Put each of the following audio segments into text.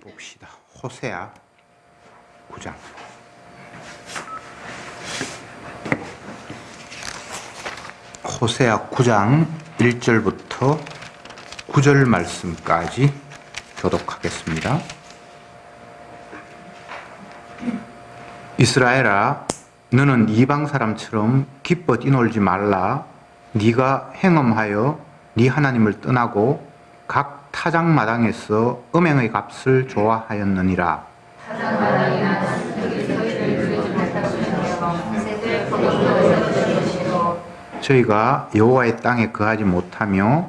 봅시다. 호세아 9장. 호세아 9장 1절부터 9절 말씀까지 교독하겠습니다. 이스라엘아, 너는 이방 사람처럼 기뻐 뛰놀지 말라. 네가 행음하여 네 하나님을 떠나고 각 타작마당에서 음행의 값을 좋아하였느니라. 저희가 여호와의 땅에 거하지 못하며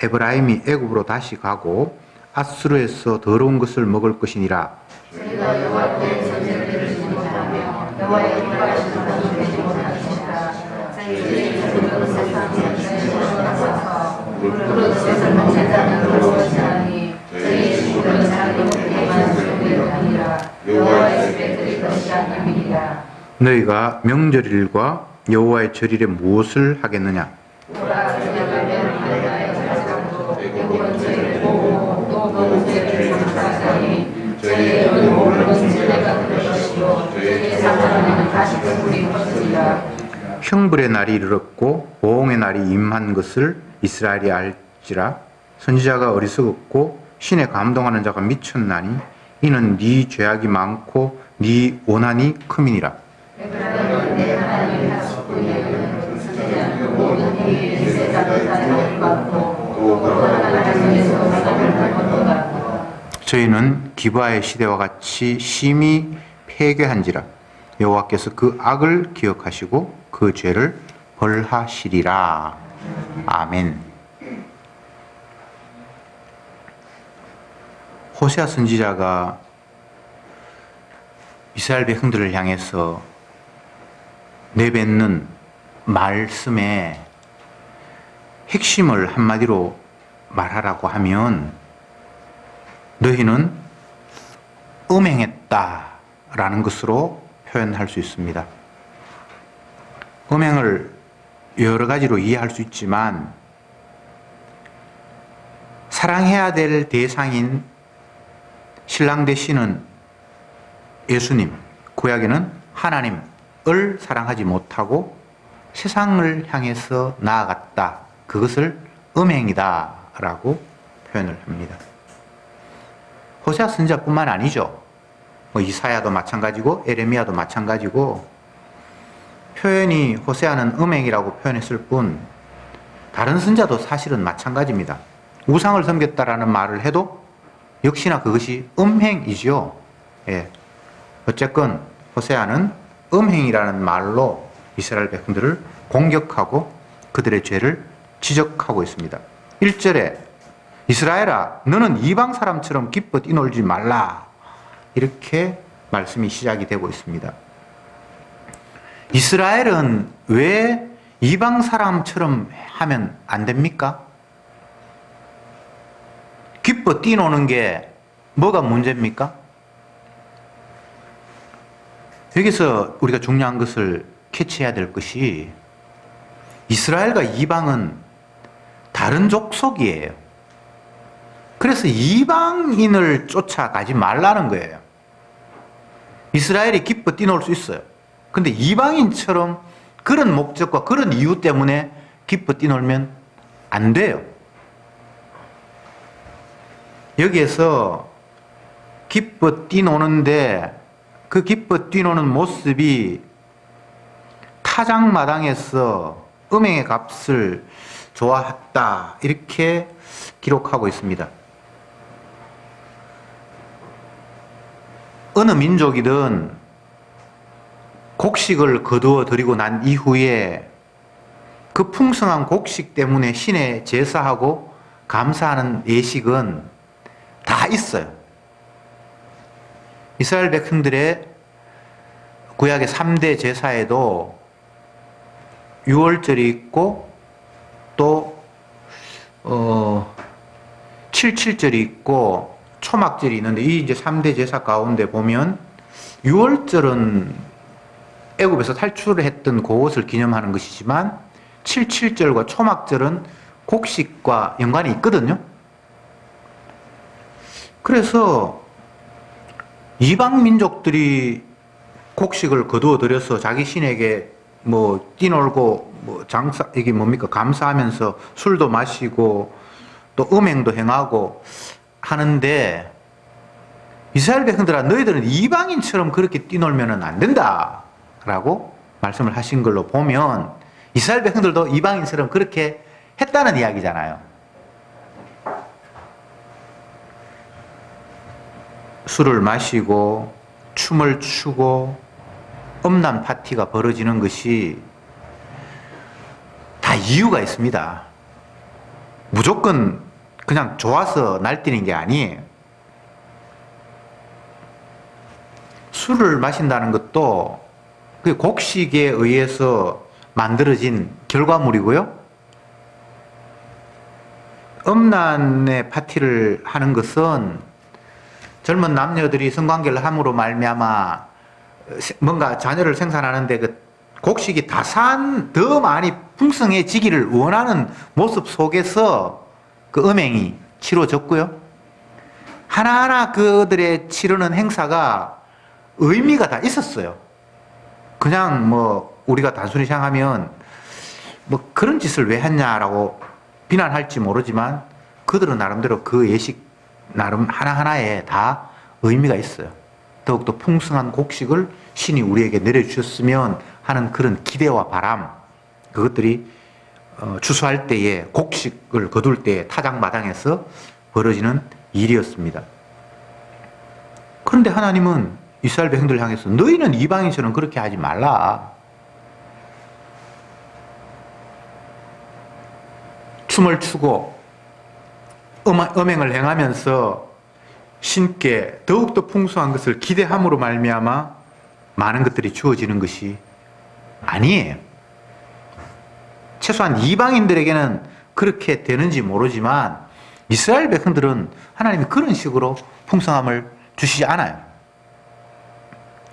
에브라임이 애굽으로 다시 가고 아수르에서 더러운 것을 먹을 것이니라. 저희가 여호와께 전쟁을 이루지 못하며 여호와의 이름을 지키지 못할 것이라. 저희들이 그들을 세상에 주시옵소서. 무릇 세상은 제자는 그것이라니 저희의 주를 자기 목에만 주는 아니라 여호와의 집에 드릴 것이 아님이니라. 너희가 명절일과 여호와의 절일에 무엇을 하겠느냐? 형벌의 날이 이르렀고 보응의 날이 임한 것을 이스라엘이 알지라. 선지자가 어리석었고 신에 감동하는 자가 미쳤나니 이는 네 죄악이 많고 네 원한이 크민이라. 저희는 기브아의 시대와 같이 심히 폐괴한지라. 여호와께서 그 악을 기억하시고 그 죄를 벌하시리라. 아멘. 호세아 선지자가 이스라엘 백성들을 향해서 내뱉는 말씀의 핵심을 한마디로 말하라고 하면 너희는 음행했다라는 것으로 표현할 수 있습니다. 음행을 여러 가지로 이해할 수 있지만 사랑해야 될 대상인 신랑 되시는 예수님, 구약에는 하나님을 사랑하지 못하고 세상을 향해서 나아갔다. 그것을 음행이다 라고 표현을 합니다. 호세아 선지자뿐만 아니죠. 이사야도 마찬가지고 에레미야도 마찬가지고 표현이 호세아는 음행이라고 표현했을 뿐 다른 선지자도 사실은 마찬가지입니다. 우상을 섬겼다라는 말을 해도 역시나 그것이 음행이죠. 예. 어쨌건 호세아는 음행이라는 말로 이스라엘 백성들을 공격하고 그들의 죄를 지적하고 있습니다. 1절에 이스라엘아, 너는 이방 사람처럼 기뻐 뛰놀지 말라. 이렇게 말씀이 시작이 되고 있습니다. 이스라엘은 왜 이방 사람처럼 하면 안 됩니까? 기뻐 뛰노는 게 뭐가 문제입니까? 여기서 우리가 중요한 것을 캐치해야 될 것이 이스라엘과 이방은 다른 족속이에요. 그래서 이방인을 쫓아가지 말라는 거예요. 이스라엘이 기뻐 뛰놀 수 있어요. 근데 이방인처럼 그런 목적과 그런 이유 때문에 기뻐 뛰놀면 안 돼요. 여기에서 기뻐 뛰노는데 그 기뻐 뛰노는 모습이 타작마당에서 음행의 값을 좋아했다. 이렇게 기록하고 있습니다. 어느 민족이든 곡식을 거두어 들이고 난 이후에 그 풍성한 곡식 때문에 신에 제사하고 감사하는 예식은 다 있어요. 이스라엘 백성들의 구약의 3대 제사에도 유월절이 있고 또 77절이 있고 초막절이 있는데 이 이제 3대 제사 가운데 보면 유월절은 애굽에서 탈출을 했던 그것을 기념하는 것이지만 77절과 초막절은 곡식과 연관이 있거든요. 그래서 이방 민족들이 곡식을 거두어 들여서 자기 신에게 뭐 뛰놀고 뭐 장사 이게 뭡니까 감사하면서 술도 마시고 또 음행도 행하고 하는데 이스라엘 백성들아 너희들은 이방인처럼 그렇게 뛰놀면은 안 된다라고 말씀을 하신 걸로 보면 이스라엘 백성들도 이방인처럼 그렇게 했다는 이야기잖아요. 술을 마시고 춤을 추고 음란 파티가 벌어지는 것이 다 이유가 있습니다. 무조건 그냥 좋아서 날뛰는 게 아니에요. 술을 마신다는 것도 그 곡식에 의해서 만들어진 결과물이고요. 음란의 파티를 하는 것은 젊은 남녀들이 성관계를 함으로 말미암아 뭔가 자녀를 생산하는데 그 곡식이 더 많이 풍성해지기를 원하는 모습 속에서 그 음행이 치러졌고요. 하나하나 그들의 치르는 행사가 의미가 다 있었어요. 그냥 뭐 우리가 단순히 생각하면 뭐 그런 짓을 왜 했냐라고 비난할지 모르지만 그들은 나름대로 그 예식 나름 하나하나에 다 의미가 있어요. 더욱더 풍성한 곡식을 신이 우리에게 내려주셨으면 하는 그런 기대와 바람, 그것들이 추수할 때에 곡식을 거둘 때에 타작마당에서 벌어지는 일이었습니다. 그런데 하나님은 이스라엘 백성들을 향해서 너희는 이방인처럼 그렇게 하지 말라. 춤을 추고 음행을 행하면서 신께 더욱더 풍성한 것을 기대함으로 말미암아 많은 것들이 주어지는 것이 아니에요. 최소한 이방인들에게는 그렇게 되는지 모르지만 이스라엘 백성들은 하나님이 그런 식으로 풍성함을 주시지 않아요.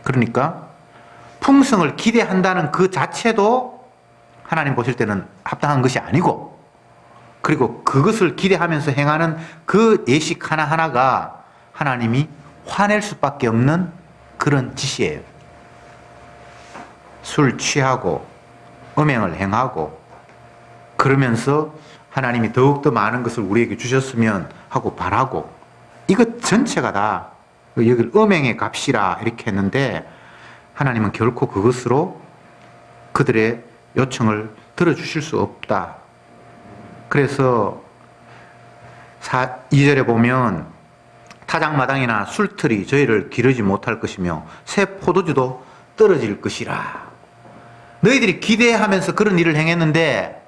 그러니까 풍성을 기대한다는 그 자체도 하나님 보실 때는 합당한 것이 아니고, 그리고 그것을 기대하면서 행하는 그 예식 하나하나가 하나님이 화낼 수밖에 없는 그런 짓이에요. 술 취하고 음행을 행하고 그러면서 하나님이 더욱더 많은 것을 우리에게 주셨으면 하고 바라고, 이것 전체가 다 여기를 음행의 값이라 이렇게 했는데 하나님은 결코 그것으로 그들의 요청을 들어주실 수 없다. 그래서 2절에 보면 타작마당이나 술틀이 저희를 기르지 못할 것이며 새 포도주도 떨어질 것이라. 너희들이 기대하면서 그런 일을 행했는데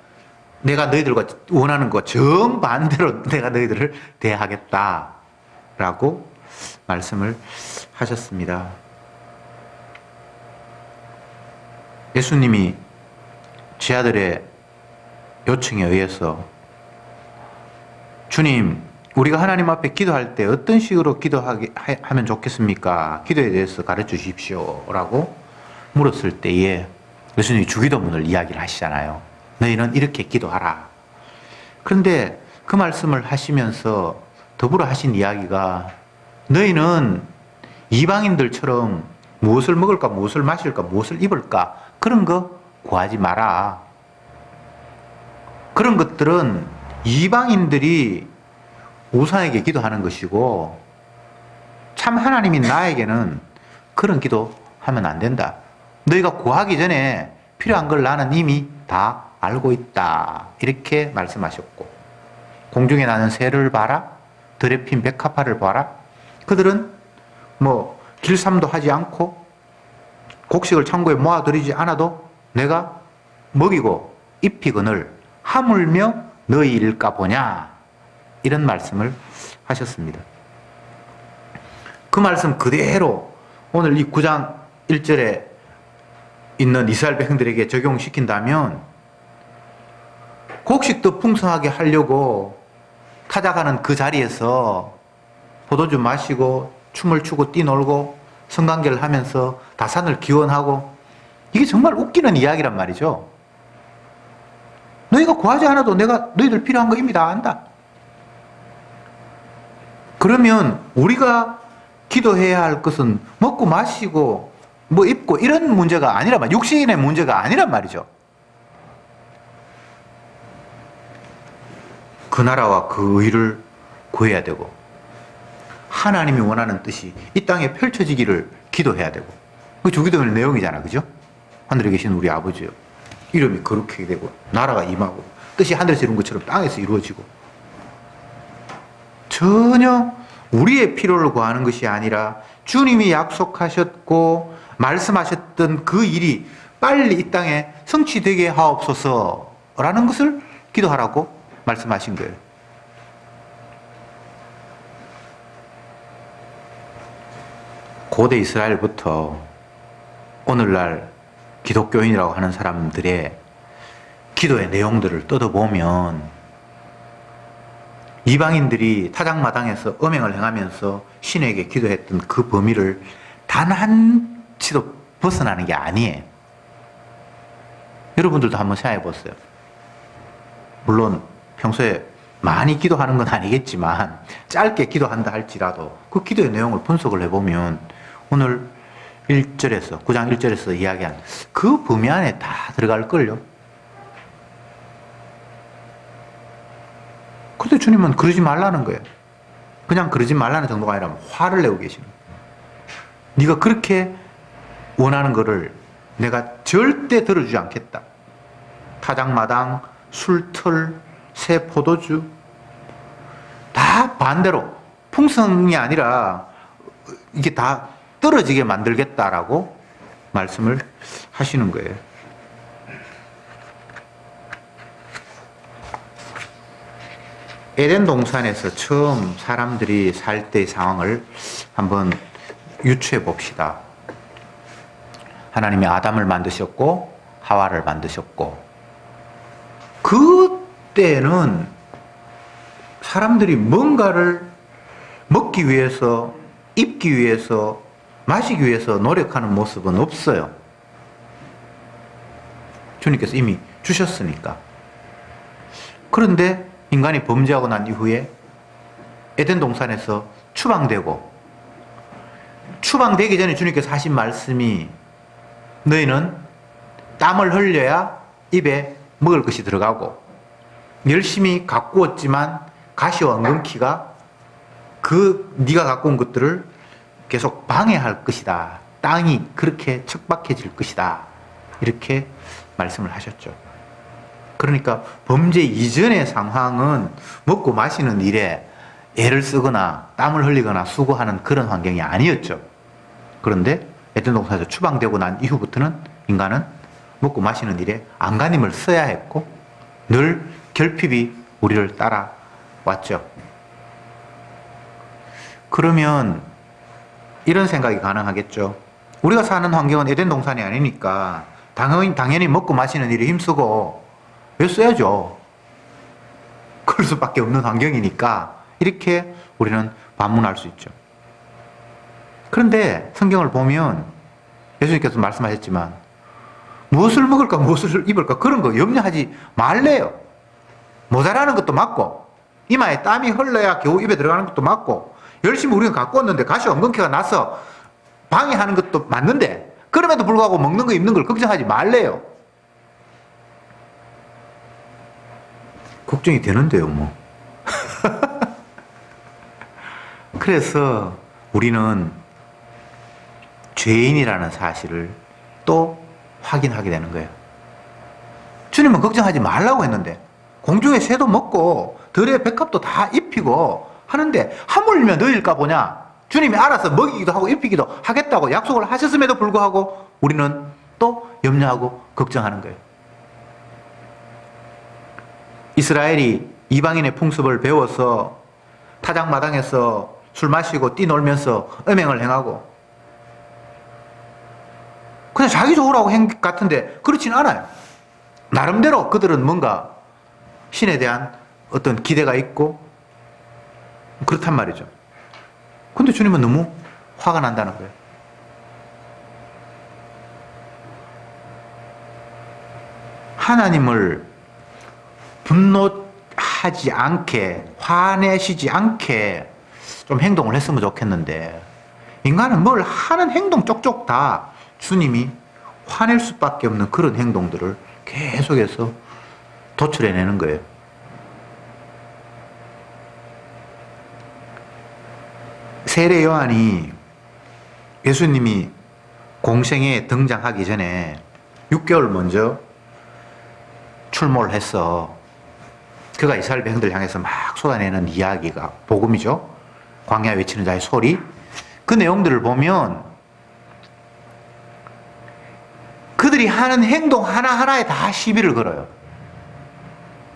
내가 너희들과 원하는 것 정반대로 내가 너희들을 대하겠다 라고 말씀을 하셨습니다. 예수님이 제 아들의 요청에 의해서 주님, 우리가 하나님 앞에 기도할 때 어떤 식으로 기도하면 좋겠습니까? 기도에 대해서 가르쳐 주십시오 라고 물었을 때에 예수님이 주기도문을 이야기를 하시잖아요. 너희는 이렇게 기도하라. 그런데 그 말씀을 하시면서 더불어 하신 이야기가 너희는 이방인들처럼 무엇을 먹을까, 무엇을 마실까, 무엇을 입을까 그런 거 구하지 마라. 그런 것들은 이방인들이 우상에게 기도하는 것이고 참 하나님인 나에게는 그런 기도하면 안 된다. 너희가 구하기 전에 필요한 걸 나는 이미 다 알고 있다. 이렇게 말씀하셨고, 공중에 나는 새를 봐라, 들에 핀 백합화를 봐라. 그들은 뭐 길쌈도 하지 않고 곡식을 창고에 모아들이지 않아도 내가 먹이고 입히거늘 하물며 너희 일까 보냐, 이런 말씀을 하셨습니다. 그 말씀 그대로 오늘 이 9장 1절에 있는 이스라엘 백성들에게 적용시킨다면 곡식도 풍성하게 하려고 타작하는 그 자리에서 포도주 마시고 춤을 추고 뛰놀고 성관계를 하면서 다산을 기원하고, 이게 정말 웃기는 이야기란 말이죠. 너희가 구하지 않아도 내가 너희들 필요한 거 이미 다 안다. 그러면 우리가 기도해야 할 것은 먹고 마시고 뭐 입고 이런 문제가 아니란 말이죠. 육신의 문제가 아니란 말이죠. 그 나라와 그 의를 구해야 되고 하나님이 원하는 뜻이 이 땅에 펼쳐지기를 기도해야 되고 그 주기도문의 내용이잖아. 그죠? 하늘에 계신 우리 아버지요. 이름이 거룩하게 되고 나라가 임하고 뜻이 하늘에서 이룬 것처럼 땅에서 이루어지고 전혀 우리의 필요를 구하는 것이 아니라 주님이 약속하셨고 말씀하셨던 그 일이 빨리 이 땅에 성취되게 하옵소서라는 것을 기도하라고 말씀하신 거예요. 고대 이스라엘부터 오늘날 기독교인이라고 하는 사람들의 기도의 내용들을 뜯어보면 이방인들이 타작마당에서 음행을 행하면서 신에게 기도했던 그 범위를 단 한치도 벗어나는 게 아니에요. 여러분들도 한번 생각해 보세요. 물론 평소에 많이 기도하는 건 아니겠지만 짧게 기도한다 할지라도 그 기도의 내용을 분석을 해보면 오늘 1절에서 9장 1절에서 이야기한 그 범위 안에 다 들어갈걸요. 근데 주님은 그러지 말라는 거예요. 그냥 그러지 말라는 정도가 아니라 화를 내고 계시는 거예요. 네가 그렇게 원하는 거를 내가 절대 들어주지 않겠다. 타작마당, 술틀, 새 포도주 다 반대로 풍성이 아니라 이게 다 떨어지게 만들겠다라고 말씀을 하시는 거예요. 에덴 동산에서 처음 사람들이 살 때의 상황을 한번 유추해 봅시다. 하나님이 아담을 만드셨고 하와를 만드셨고 그때는 사람들이 뭔가를 먹기 위해서 입기 위해서 마시기 위해서 노력하는 모습은 없어요. 주님께서 이미 주셨으니까. 그런데 인간이 범죄하고 난 이후에 에덴 동산에서 추방되고 추방되기 전에 주님께서 하신 말씀이 너희는 땀을 흘려야 입에 먹을 것이 들어가고 열심히 가꾸었지만 가시와 엉겅퀴가 그 네가 갖고 온 것들을 계속 방해할 것이다. 땅이 그렇게 척박해질 것이다. 이렇게 말씀을 하셨죠. 그러니까 범죄 이전의 상황은 먹고 마시는 일에 애를 쓰거나 땀을 흘리거나 수고하는 그런 환경이 아니었죠. 그런데 에덴 동산에서 추방되고 난 이후부터는 인간은 먹고 마시는 일에 안간힘을 써야 했고 늘 결핍이 우리를 따라왔죠. 그러면 이런 생각이 가능하겠죠. 우리가 사는 환경은 에덴 동산이 아니니까 당연히 먹고 마시는 일에 힘쓰고 애써야죠. 그럴 수밖에 없는 환경이니까 이렇게 우리는 반문할 수 있죠. 그런데 성경을 보면 예수님께서 말씀하셨지만 무엇을 먹을까 무엇을 입을까 그런 거 염려하지 말래요. 모자라는 것도 맞고 이마에 땀이 흘러야 겨우 입에 들어가는 것도 맞고 열심히 우리는 갖고 왔는데 가시와 엉겅퀴가 나서 방해하는 것도 맞는데 그럼에도 불구하고 먹는 거 입는 걸 걱정하지 말래요. 걱정이 되는데요 뭐. 그래서 우리는 죄인이라는 사실을 또 확인하게 되는 거예요. 주님은 걱정하지 말라고 했는데 공중의 새도 먹고 들의 백합도 다 입히고 하는데 하물며 너희일까 보냐. 주님이 알아서 먹이기도 하고 입히기도 하겠다고 약속을 하셨음에도 불구하고 우리는 또 염려하고 걱정하는 거예요. 이스라엘이 이방인의 풍습을 배워서 타작마당에서 술 마시고 뛰놀면서 음행을 행하고 그냥 자기 좋으라고 한 것 같은데 그렇진 않아요. 나름대로 그들은 뭔가 신에 대한 어떤 기대가 있고 그렇단 말이죠. 근데 주님은 너무 화가 난다는 거예요. 하나님을 분노하지 않게 화내시지 않게 좀 행동을 했으면 좋겠는데 인간은 뭘 하는 행동 쪽쪽 다 주님이 화낼 수밖에 없는 그런 행동들을 계속해서 도출해내는 거예요. 세례 요한이 예수님이 공생에 등장하기 전에 6개월 먼저 출몰을 했어. 그가 이스라엘 백성들 향해서 막 쏟아내는 이야기가 복음이죠. 광야 외치는 자의 소리. 그 내용들을 보면 그들이 하는 행동 하나하나에 다 시비를 걸어요.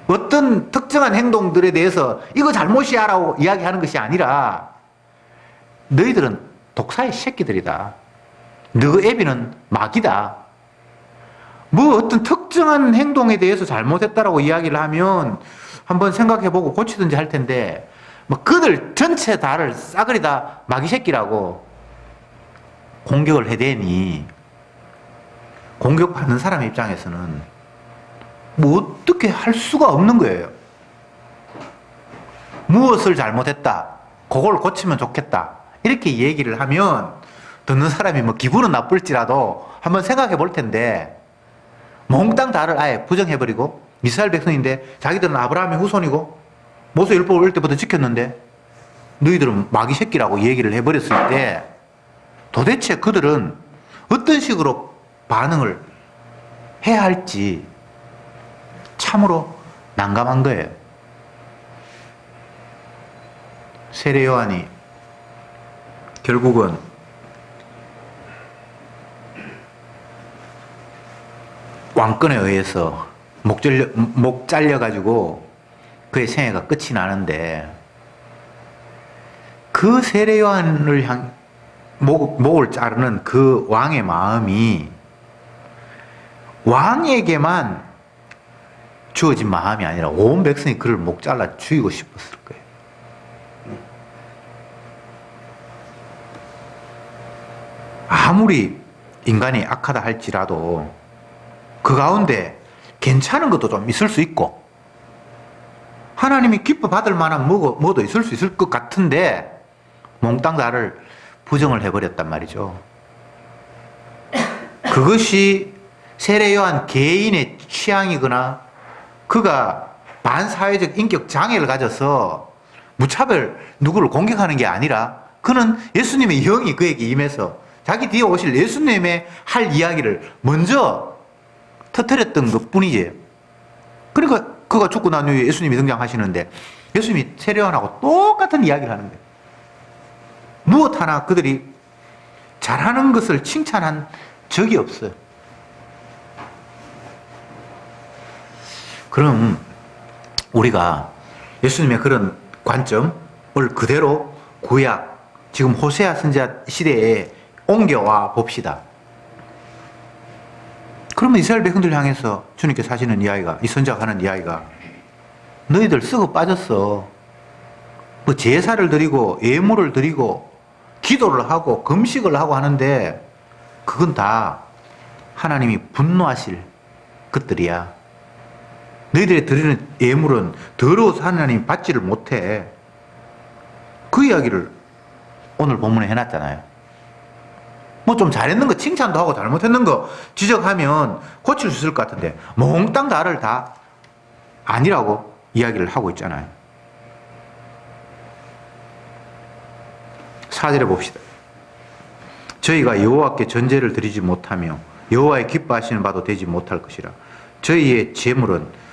어떤 특정한 행동들에 대해서 이거 잘못이야 라고 이야기하는 것이 아니라 너희들은 독사의 새끼들이다. 너 애비는 마귀다. 뭐 어떤 특정한 행동에 대해서 잘못했다라고 이야기를 하면 한번 생각해보고 고치든지 할 텐데 뭐 그들 전체 다를 싸그리 다 마귀 새끼라고 공격을 해대니 공격받는 사람 입장에서는 뭐 어떻게 할 수가 없는 거예요. 무엇을 잘못했다. 그걸 고치면 좋겠다. 이렇게 얘기를 하면 듣는 사람이 뭐 기분은 나쁠지라도 한번 생각해 볼 텐데 몽땅 다를 아예 부정해버리고 이스라엘 백성인데 자기들은 아브라함의 후손이고 모세 율법 올 때부터 지켰는데 너희들은 마귀 새끼라고 얘기를 해버렸을 때 도대체 그들은 어떤 식으로 반응을 해야 할지 참으로 난감한 거예요. 세례 요한이 결국은 왕권에 의해서 목 잘려가지고 그의 생애가 끝이 나는데 그 세례 요한을 목을 자르는 그 왕의 마음이 왕에게만 주어진 마음이 아니라 온 백성이 그를 목 잘라 죽이고 싶었을 거예요. 아무리 인간이 악하다 할지라도 그 가운데 괜찮은 것도 좀 있을 수 있고 하나님이 기뻐 받을 만한 뭐도 있을 수 있을 것 같은데 몽땅 다를 부정을 해버렸단 말이죠. 그것이 세례 요한 개인의 취향이거나 그가 반사회적 인격 장애를 가져서 무차별 누구를 공격하는 게 아니라 그는 예수님의 영이 그에게 임해서 자기 뒤에 오실 예수님의 할 이야기를 먼저 터뜨렸던 것 뿐이지. 그러니까 그가 죽고 난 후에 예수님이 등장하시는데 예수님이 세례 요한하고 똑같은 이야기를 하는 거예요. 무엇 하나 그들이 잘하는 것을 칭찬한 적이 없어요. 그럼 우리가 예수님의 그런 관점을 그대로 구약, 지금 호세아 선지자 시대에 옮겨와 봅시다. 그러면 이스라엘 백성들 향해서 주님께서 하시는 이야기가, 이 선지자가 하는 이야기가 너희들 썩어 빠졌어. 뭐 제사를 드리고 예물을 드리고 기도를 하고 금식을 하고 하는데 그건 다 하나님이 분노하실 것들이야. 너희들이 드리는 예물은 더러워서 하나님이 받지를 못해. 그 이야기를 오늘 본문에 해놨잖아요. 뭐 좀 잘했는 거 칭찬도 하고 잘못했는 거 지적하면 고칠 수 있을 것 같은데 몽땅 다를 다 아니라고 이야기를 하고 있잖아요. 4절에 봅시다. 저희가 여호와께 전제를 드리지 못하며 여호와의 기뻐하시는 바도 되지 못할 것이라. 저희의 제물은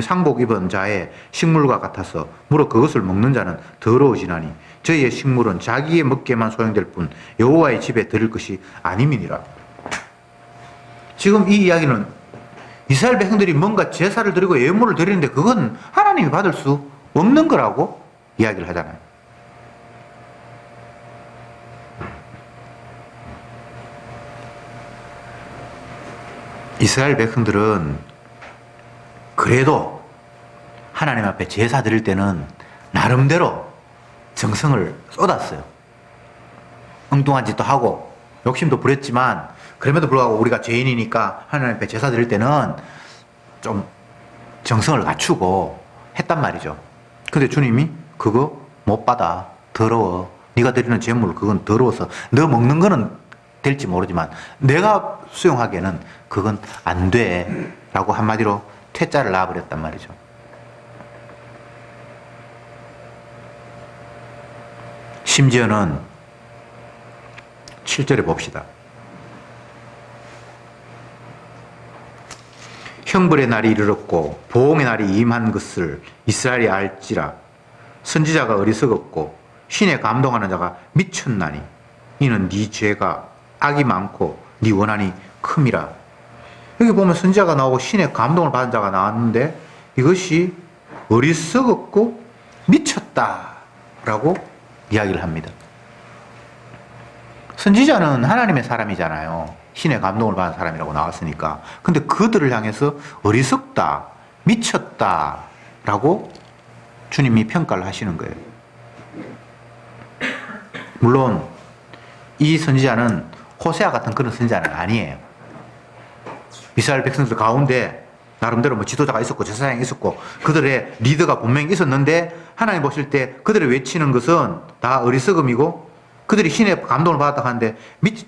상복 입은 자의 식물과 같아서 무릇 그것을 먹는 자는 더러워지나니 저희의 식물은 자기의 먹게만 소용될 뿐 여호와의 집에 드릴 것이 아님이니라. 지금 이 이야기는 이스라엘 백성들이 뭔가 제사를 드리고 예물을 드리는데 그건 하나님이 받을 수 없는 거라고 이야기를 하잖아요. 이스라엘 백성들은 그래도 하나님 앞에 제사 드릴 때는 나름대로 정성을 쏟았어요. 엉뚱한 짓도 하고 욕심도 부렸지만 그럼에도 불구하고 우리가 죄인이니까 하나님 앞에 제사 드릴 때는 좀 정성을 갖추고 했단 말이죠. 근데 주님이 그거 못 받아. 더러워. 네가 드리는 제물 그건 더러워서 너 먹는 거는 될지 모르지만 내가 수용하기에는 그건 안 돼. 라고 한마디로 퇴짜를 놔버렸단 말이죠. 심지어는 7절에 봅시다. 형벌의 날이 이르렀고 보응의 날이 임한 것을 이스라엘이 알지라. 선지자가 어리석었고 신에 감동하는 자가 미쳤나니 이는 네 죄가 악이 많고 네 원한이 큼이라. 여기 보면 선지자가 나오고 신의 감동을 받은 자가 나왔는데 이것이 어리석었고 미쳤다라고 이야기를 합니다. 선지자는 하나님의 사람이잖아요. 신의 감동을 받은 사람이라고 나왔으니까. 근데 그들을 향해서 어리석다, 미쳤다라고 주님이 평가를 하시는 거예요. 물론 이 선지자는 호세아 같은 그런 선지자는 아니에요. 이스라엘 백성들 가운데 나름대로 뭐 지도자가 있었고 제사장이 있었고 그들의 리더가 분명히 있었는데 하나님 보실 때 그들이 외치는 것은 다 어리석음이고 그들이 신의 감동을 받았다 하는데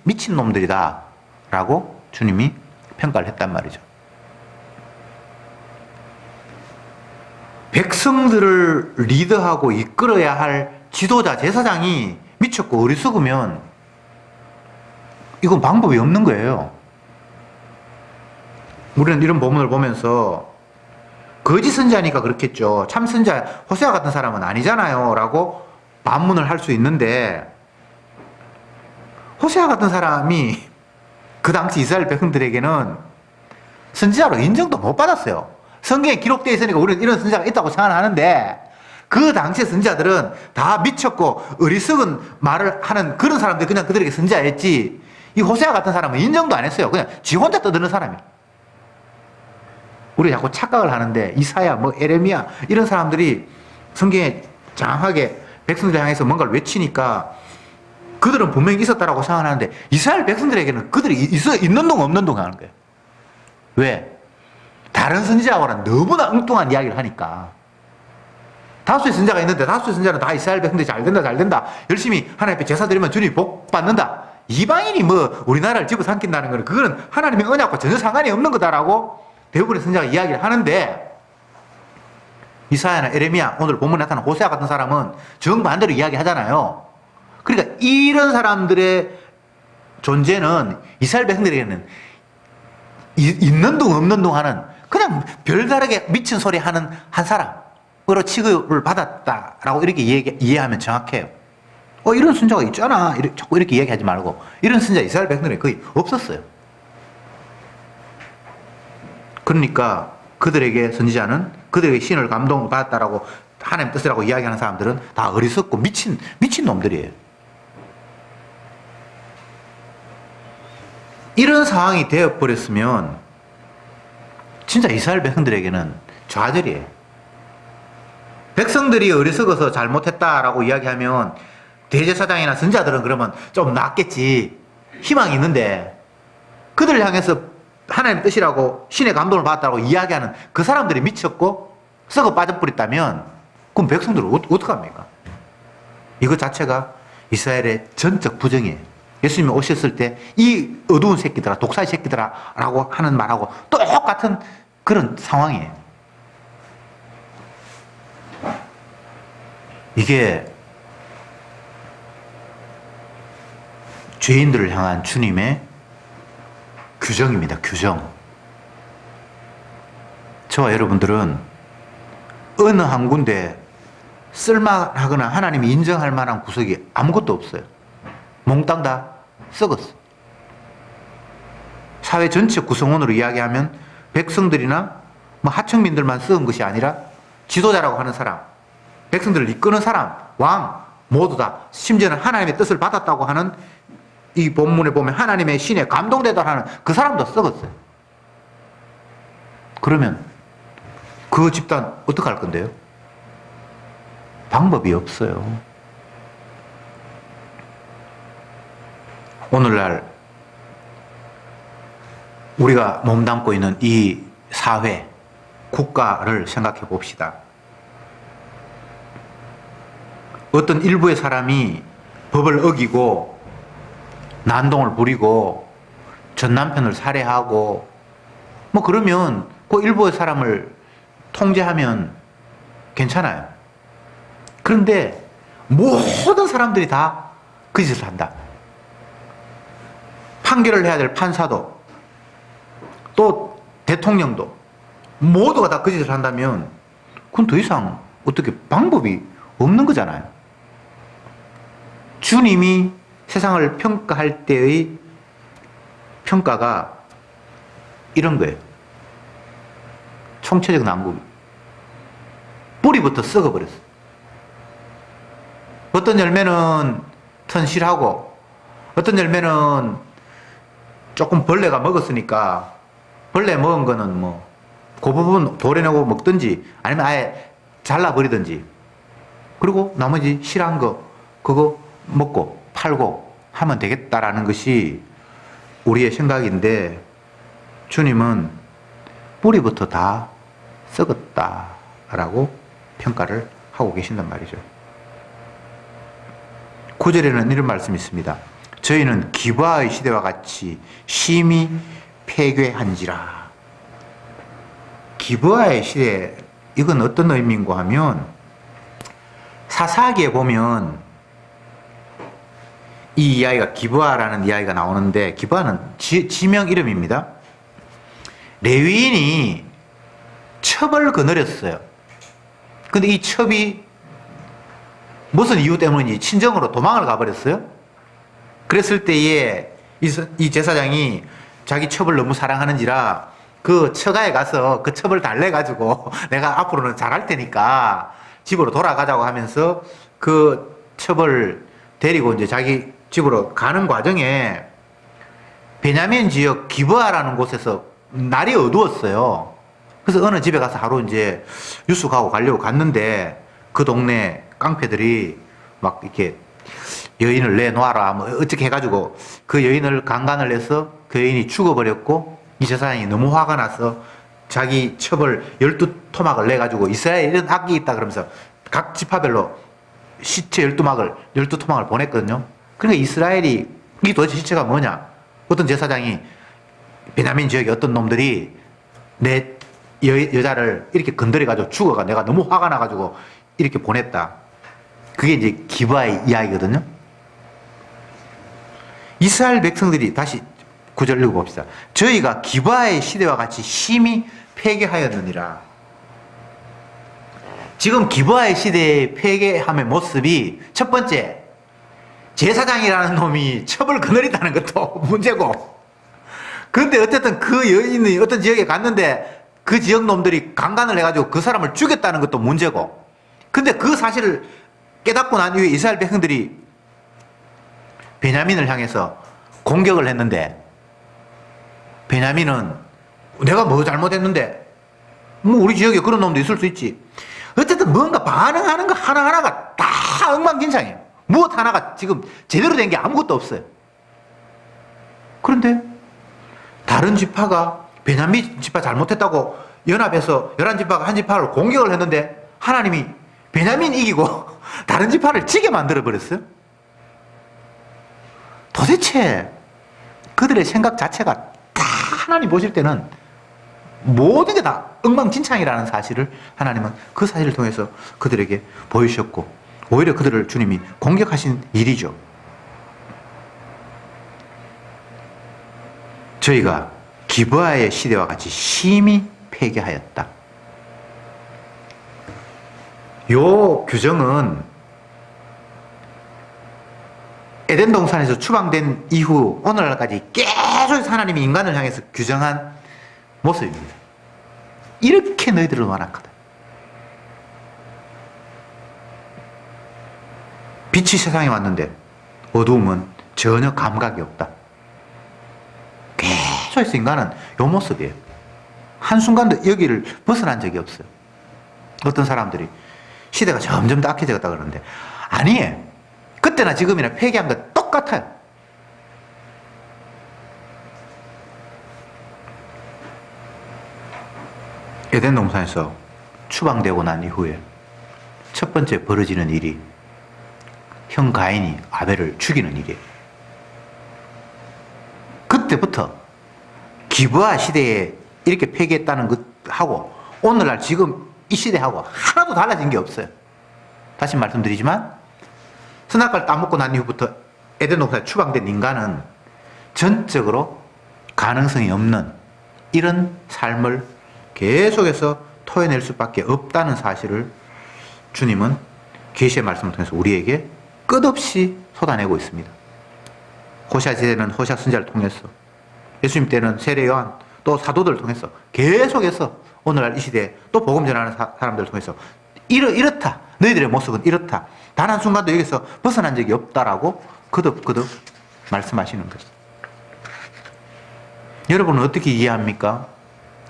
미친 놈들이다 라고 주님이 평가를 했단 말이죠. 백성들을 리더하고 이끌어야 할 지도자 제사장이 미쳤고 어리석으면 이건 방법이 없는 거예요. 우리는 이런 본문을 보면서 거짓 선지자니까 그렇겠죠. 참 선지자 호세아 같은 사람은 아니잖아요 라고 반문을 할 수 있는데 호세아 같은 사람이 그 당시 이스라엘 백성들에게는 선지자로 인정도 못 받았어요. 성경에 기록되어 있으니까 우리는 이런 선지자가 있다고 생각하는데 그 당시의 선지자들은 다 미쳤고 어리석은 말을 하는 그런 사람들이 그냥 그들에게 선지자였지 이 호세아 같은 사람은 인정도 안 했어요. 그냥 지 혼자 떠드는 사람이에요. 우리 자꾸 착각을 하는데 이사야, 에레미야 이런 사람들이 성경에 장하게 백성들 향해서 뭔가를 외치니까 그들은 분명히 있었다라고 생각하는데 이스라엘 백성들에게는 그들이 있는 동 없는 동 하는 거예요. 왜? 다른 선지자와는 너무나 엉뚱한 이야기를 하니까. 다수의 선지자가 있는데 다수의 선지자는 다 이스라엘 백성들이 잘 된다 열심히 하나님 앞에 제사 드리면 주님이 복 받는다. 이방인이 우리나라를 집어삼킨다는 거는 그거는 하나님의 언약과 전혀 상관이 없는 거다라고 대부분의 선지자가 이야기를 하는데 이사야나 에레미야 오늘 본문에 나타난 호세아 같은 사람은 정반대로 이야기하잖아요. 그러니까 이런 사람들의 존재는 이스라엘 백성들에게는 있는 동 없는 동 하는 그냥 별다르게 미친 소리 하는 한 사람으로 취급을 받았다라고 이렇게 이해하면 정확해요. 이런 선지자가 있잖아. 자꾸 이렇게 이야기하지 말고 이런 선지자 이스라엘 백성들이 거의 없었어요. 그러니까 그들에게 선지자는 그들에게 신을 감동을 받았다라고 하나님 뜻이라고 이야기하는 사람들은 다 어리석고 미친 놈들이에요. 이런 상황이 되어버렸으면 진짜 이스라엘 백성들에게는 좌절이에요. 백성들이 어리석어서 잘못했다라고 이야기하면 대제사장이나 선지자들은 그러면 좀 낫겠지. 희망이 있는데 그들을 향해서 하나님 뜻이라고 신의 감동을 받았다고 이야기하는 그 사람들이 미쳤고 썩어 빠져버렸다면 그럼 백성들은 어떡합니까? 이것 자체가 이스라엘의 전적 부정이에요. 예수님이 오셨을 때 이 어두운 새끼들아 독사의 새끼들아 라고 하는 말하고 똑같은 그런 상황이에요. 이게 죄인들을 향한 주님의 규정입니다. 규정. 저와 여러분들은 어느 한 군데 쓸만하거나 하나님이 인정할 만한 구석이 아무것도 없어요. 몽땅 다 썩었어. 사회 전체 구성원으로 이야기하면 백성들이나 하층민들만 썩은 것이 아니라 지도자라고 하는 사람, 백성들을 이끄는 사람, 왕 모두 다 심지어는 하나님의 뜻을 받았다고 하는 이 본문에 보면 하나님의 신에 감동되다 하는 그 사람도 썩었어요. 그러면 그 집단 어떡할 건데요? 방법이 없어요. 오늘날 우리가 몸담고 있는 이 사회, 국가를 생각해 봅시다. 어떤 일부의 사람이 법을 어기고 난동을 부리고 전 남편을 살해하고 뭐 그러면 그 일부의 사람을 통제하면 괜찮아요. 그런데 모든 사람들이 다 그 짓을 한다. 판결을 해야 될 판사도 또 대통령도 모두가 다 그 짓을 한다면 그건 더 이상 어떻게 방법이 없는 거잖아요. 주님이 세상을 평가할 때의 평가가 이런 거예요. 총체적 난국이. 뿌리부터 썩어버렸어. 어떤 열매는 튼실하고 어떤 열매는 조금 벌레가 먹었으니까 벌레 먹은 거는 뭐 그 부분 도려내고 먹든지 아니면 아예 잘라버리든지 그리고 나머지 실한 거 그거 먹고 팔고 하면 되겠다라는 것이 우리의 생각인데 주님은 뿌리부터 다 썩었다라고 평가를 하고 계신단 말이죠. 9절에는 이런 말씀이 있습니다. 저희는 기브아의 시대와 같이 심히 폐괴한지라. 기브아의 시대, 이건 어떤 의미인가 하면 사사기에 보면 이 이야기가 기브아라는 이야기가 나오는데 기브아는 지명 이름입니다. 레위인이 첩을 거느렸어요. 근데 이 첩이 무슨 이유 때문인지 친정으로 도망을 가버렸어요. 그랬을 때에 이 제사장이 자기 첩을 너무 사랑하는지라 그 처가에 가서 그 첩을 달래가지고 내가 앞으로는 잘할 테니까 집으로 돌아가자고 하면서 그 첩을 데리고 이제 자기 집으로 가는 과정에 베냐민 지역 기브아라는 곳에서 날이 어두웠어요. 그래서 어느 집에 가서 하루 이제 유숙하고 가려고 갔는데 그 동네 깡패들이 막 이렇게 여인을 내놔라 뭐 어떻게 해가지고 그 여인을 강간을 해서 그 여인이 죽어버렸고 이 제사장이 너무 화가 나서 자기 첩을 12토막을 내가지고 이스라엘에 이런 악이 있다 그러면서 각 지파별로 시체 12토막을 보냈거든요. 그러니까 이스라엘이 이게 도대체 시체가 뭐냐? 어떤 제사장이 베냐민 지역의 어떤 놈들이 내 여자를 이렇게 건드려가지고 죽어가 내가 너무 화가 나가지고 이렇게 보냈다. 그게 이제 기브아의 이야기거든요. 이스라엘 백성들이 다시 9절 읽어봅시다. 저희가 기브아의 시대와 같이 심히 폐괴하였느니라. 지금 기브아의 시대의 폐괴함의 모습이 첫 번째 제사장이라는 놈이 첩을 거느린다는 것도 문제고 그런데 어쨌든 그 여인이 어떤 지역에 갔는데 그 지역 놈들이 강간을 해가지고 그 사람을 죽였다는 것도 문제고 근데 그 사실을 깨닫고 난 이후에 이스라엘 백성들이 베냐민을 향해서 공격을 했는데 베냐민은 내가 뭐 잘못했는데 뭐 우리 지역에 그런 놈도 있을 수 있지. 어쨌든 뭔가 반응하는 거 하나하나가 다 엉망진창이에요. 무엇 하나가 지금 제대로 된 게 아무것도 없어요. 그런데 다른 지파가 베냐민 지파 잘못했다고 연합해서 11지파가 한 지파를 공격을 했는데 하나님이 베냐민 이기고 다른 지파를 지게 만들어 버렸어요. 도대체 그들의 생각 자체가 다 하나님 보실 때는 모든 게 다 엉망진창이라는 사실을 하나님은 그 사실을 통해서 그들에게 보이셨고 오히려 그들을 주님이 공격하신 일이죠. 저희가 기브아의 시대와 같이 심히 폐괴하였다. 요 규정은 에덴 동산에서 추방된 이후 오늘날까지 계속 하나님이 인간을 향해서 규정한 모습입니다. 이렇게 너희들은 완악하다. 빛이 세상에 왔는데 어두움은 전혀 감각이 없다. 계속해서 인간은 요 모습이에요. 한순간도 여기를 벗어난 적이 없어요. 어떤 사람들이 시대가 점점 더 악해졌다 그러는데 아니에요. 그때나 지금이나 폐기한 거 똑같아요. 에덴 동산에서 추방되고 난 이후에 첫 번째 벌어지는 일이 형 가인이 아벨을 죽이는 일이에요. 그때부터 기브아 시대에 이렇게 폐기했다는 것하고 오늘날 지금 이 시대하고 하나도 달라진 게 없어요. 다시 말씀드리지만 선악과를 따먹고 난 이후부터 에덴 동산에 추방된 인간은 전적으로 가능성이 없는 이런 삶을 계속해서 토해낼 수밖에 없다는 사실을 주님은 계시의 말씀을 통해서 우리에게 끝없이 쏟아내고 있습니다. 호시아 시대는 호시아 선지자를 통해서, 예수님 때는 세례 요한, 또 사도들을 통해서 계속해서 오늘날 이 시대에 또 복음 전하는 사람들을 통해서 이렇다. 너희들의 모습은 이렇다. 단 한순간도 여기서 벗어난 적이 없다라고 거듭거듭 말씀하시는 거죠. 여러분은 어떻게 이해합니까?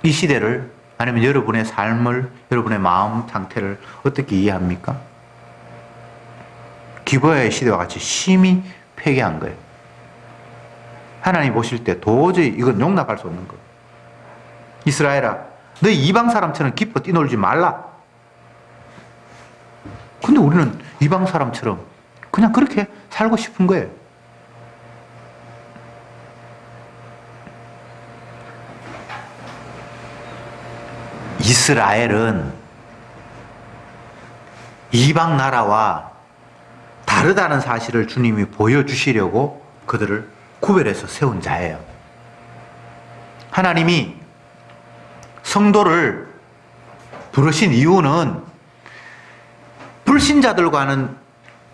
이 시대를, 아니면 여러분의 삶을, 여러분의 마음 상태를 어떻게 이해합니까? 기브아의 시대와 같이 심히 폐기한 거예요. 하나님 보실 때 도저히 이건 용납할 수 없는 거예요. 이스라엘아, 너희 이방 사람처럼 기뻐 뛰놀지 말라. 근데 우리는 이방 사람처럼 그냥 그렇게 살고 싶은 거예요. 이스라엘은 이방 나라와 다르다는 사실을 주님이 보여주시려고 그들을 구별해서 세운 자예요. 하나님이 성도를 부르신 이유는 불신자들과는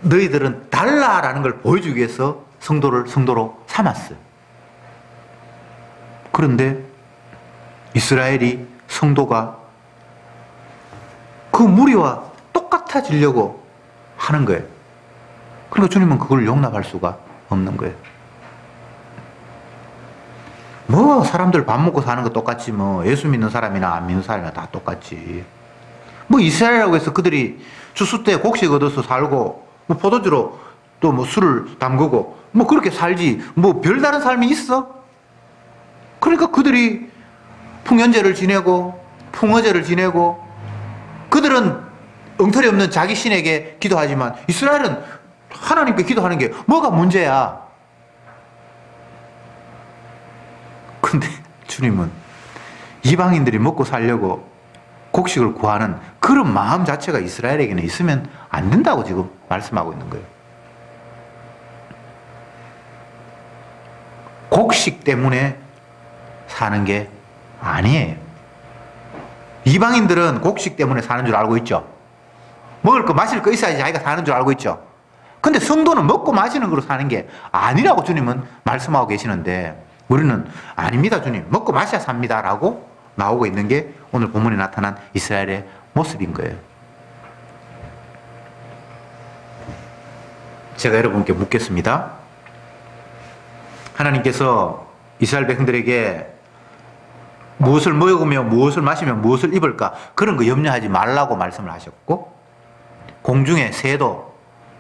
너희들은 달라라는 걸 보여주기 위해서 성도를 성도로 삼았어요. 그런데 이스라엘이 성도가 그 무리와 똑같아지려고 하는 거예요. 그러니까 주님은 그걸 용납할 수가 없는 거예요. 뭐 사람들 밥 먹고 사는 거 똑같지, 뭐 예수 믿는 사람이나 안 믿는 사람이나 다 똑같지. 뭐 이스라엘이라고 해서 그들이 추수 때 곡식 얻어서 살고 뭐 포도주로 또 뭐 술을 담그고 뭐 그렇게 살지 뭐 별다른 삶이 있어? 그러니까 그들이 풍년제를 지내고 풍어제를 지내고 그들은 엉터리 없는 자기 신에게 기도하지만 이스라엘은 하나님께 기도하는 게 뭐가 문제야? 근데 주님은 이방인들이 먹고 살려고 곡식을 구하는 그런 마음 자체가 이스라엘에게는 있으면 안 된다고 지금 말씀하고 있는 거예요. 곡식 때문에 사는 게 아니에요. 이방인들은 곡식 때문에 사는 줄 알고 있죠. 먹을 거 마실 거 있어야지 자기가 사는 줄 알고 있죠. 근데 성도는 먹고 마시는 거로 사는 게 아니라고 주님은 말씀하고 계시는데 우리는 아닙니다 주님, 먹고 마셔야 삽니다 라고 나오고 있는 게 오늘 본문에 나타난 이스라엘의 모습인 거예요. 제가 여러분께 묻겠습니다. 하나님께서 이스라엘 백성들에게 무엇을 먹으며 무엇을 마시며 무엇을 입을까 그런 거 염려하지 말라고 말씀을 하셨고, 공중의 새도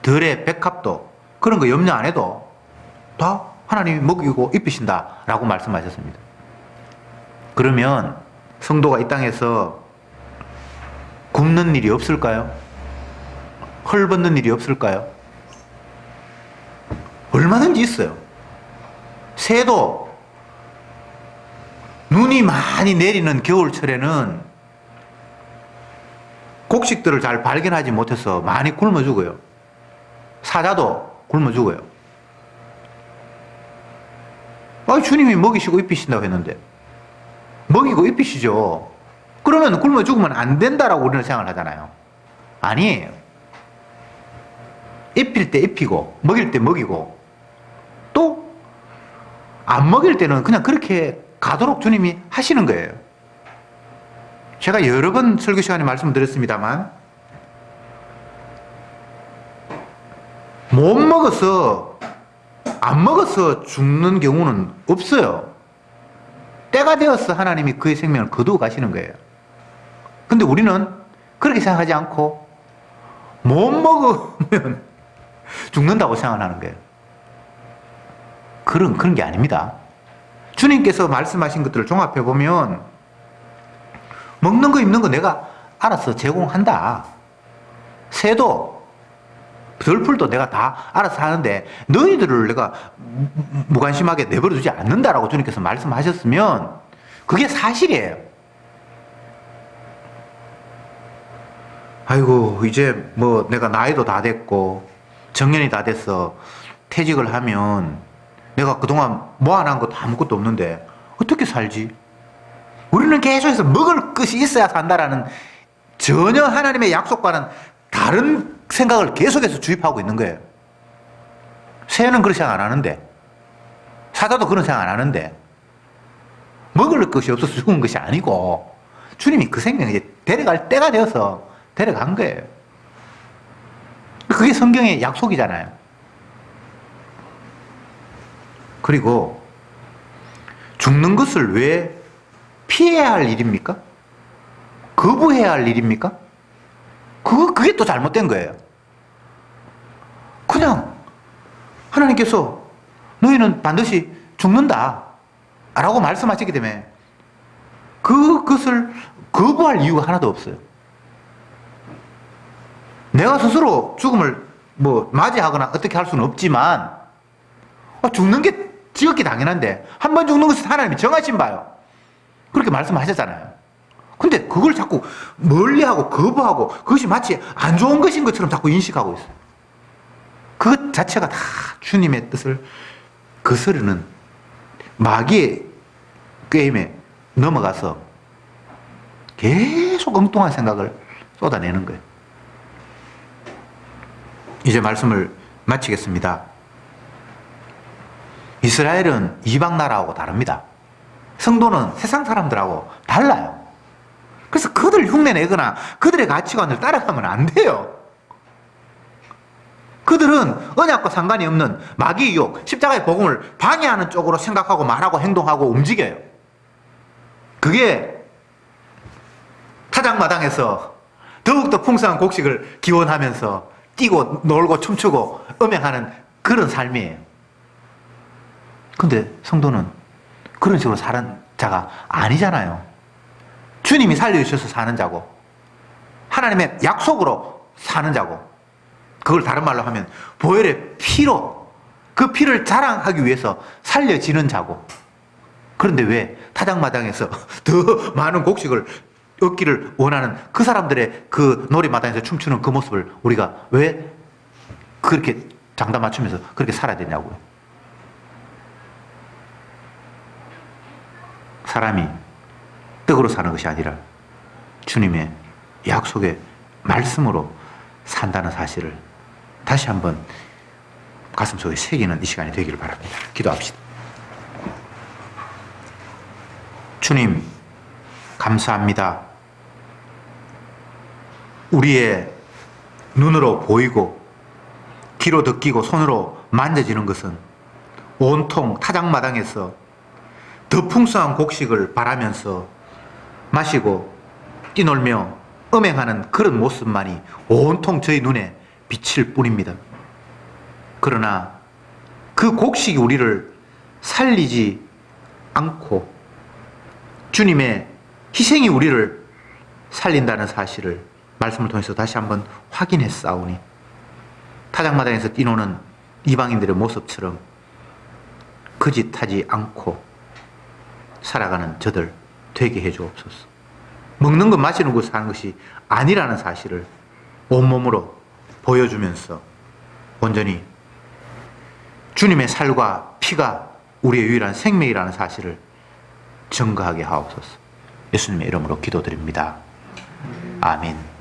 들의 백합도 그런 거 염려 안 해도 다 하나님이 먹이고 입히신다 라고 말씀하셨습니다. 그러면 성도가 이 땅에서 굶는 일이 없을까요? 헐벗는 일이 없을까요? 얼마든지 있어요. 새도 눈이 많이 내리는 겨울철에는 곡식들을 잘 발견하지 못해서 많이 굶어 죽어요. 사자도 굶어 죽어요. 주님이 먹이시고 입히신다고 했는데 먹이고 입히시죠. 그러면 굶어 죽으면 안 된다라고 우리는 생각을 하잖아요. 아니에요. 입힐 때 입히고 먹일 때 먹이고 또 안 먹일 때는 그냥 그렇게 가도록 주님이 하시는 거예요. 제가 여러 번 설교 시간에 말씀드렸습니다만 못 먹어서 안 먹어서 죽는 경우는 없어요. 때가 되어서 하나님이 그의 생명을 거두어 가시는 거예요. 근데 우리는 그렇게 생각하지 않고 못 먹으면 죽는다고 생각하는 거예요. 그런 게 아닙니다. 주님께서 말씀하신 것들을 종합해 보면 먹는 거 입는 거 내가 알아서 제공한다. 새도 덜풀도 내가 다 알아서 하는데 너희들을 내가 무관심하게 내버려두지 않는다라고 주님께서 말씀하셨으면 그게 사실이에요. 아이고 이제 뭐 내가 나이도 다 됐고 정년이 다 됐어. 퇴직을 하면 내가 그동안 모아놓은 것도 아무것도 없는데 어떻게 살지? 우리는 계속해서 먹을 것이 있어야 산다라는 전혀 하나님의 약속과는 다른 생각을 계속해서 주입하고 있는 거예요. 새는 그런 생각 안 하는데, 사자도 그런 생각 안 하는데, 먹을 것이 없어서 죽은 것이 아니고 주님이 그 생명을 이제 데려갈 때가 되어서 데려간 거예요. 그게 성경의 약속이잖아요. 그리고 죽는 것을 왜 피해야 할 일입니까? 거부해야 할 일입니까? 그게 또 잘못된 거예요. 그냥 하나님께서 너희는 반드시 죽는다 라고 말씀하시기 때문에 그것을 거부할 이유가 하나도 없어요. 내가 스스로 죽음을 뭐 맞이하거나 어떻게 할 수는 없지만 죽는 게 지극히 당연한데 한 번 죽는 것은 하나님이 정하신 바요. 그렇게 말씀하셨잖아요. 근데 그걸 자꾸 멀리하고 거부하고 그것이 마치 안 좋은 것인 것처럼 자꾸 인식하고 있어요. 그것 자체가 다 주님의 뜻을 거스르는 마귀의 게임에 넘어가서 계속 엉뚱한 생각을 쏟아내는 거예요. 이제 말씀을 마치겠습니다. 이스라엘은 이방 나라하고 다릅니다. 성도는 세상 사람들하고 달라요. 그래서 그들 흉내내거나 그들의 가치관을 따라가면 안 돼요. 그들은 언약과 상관이 없는 마귀의 유혹, 십자가의 복음을 방해하는 쪽으로 생각하고 말하고 행동하고 움직여요. 그게 타작마당에서 더욱더 풍성한 곡식을 기원하면서 뛰고 놀고 춤추고 음행하는 그런 삶이에요. 근데 성도는 그런 식으로 사는 자가 아니잖아요. 주님이 살려주셔서 사는 자고 하나님의 약속으로 사는 자고 그걸 다른 말로 하면 보혈의 피로 그 피를 자랑하기 위해서 살려지는 자고 그런데 왜 타작마당에서 더 많은 곡식을 얻기를 원하는 그 사람들의 그 놀이마당에서 춤추는 그 모습을 우리가 왜 그렇게 장단 맞추면서 그렇게 살아야 되냐고요. 사람이 떡으로 사는 것이 아니라 주님의 약속의 말씀으로 산다는 사실을 다시 한번 가슴속에 새기는 이 시간이 되기를 바랍니다. 기도합시다. 주님, 감사합니다. 우리의 눈으로 보이고 귀로 듣기고 손으로 만져지는 것은 온통 타작마당에서 더 풍성한 곡식을 바라면서 마시고 뛰놀며 음행하는 그런 모습만이 온통 저희 눈에 비칠 뿐입니다. 그러나 그 곡식이 우리를 살리지 않고 주님의 희생이 우리를 살린다는 사실을 말씀을 통해서 다시 한번 확인했사오니 타작마당에서 뛰노는 이방인들의 모습처럼 거짓하지 않고 살아가는 저들 되게 해주옵소서. 먹는 것 마시는 것 사는 것이 아니라는 사실을 온몸으로 보여주면서 온전히 주님의 살과 피가 우리의 유일한 생명이라는 사실을 증거하게 하옵소서. 예수님의 이름으로 기도드립니다. 아멘.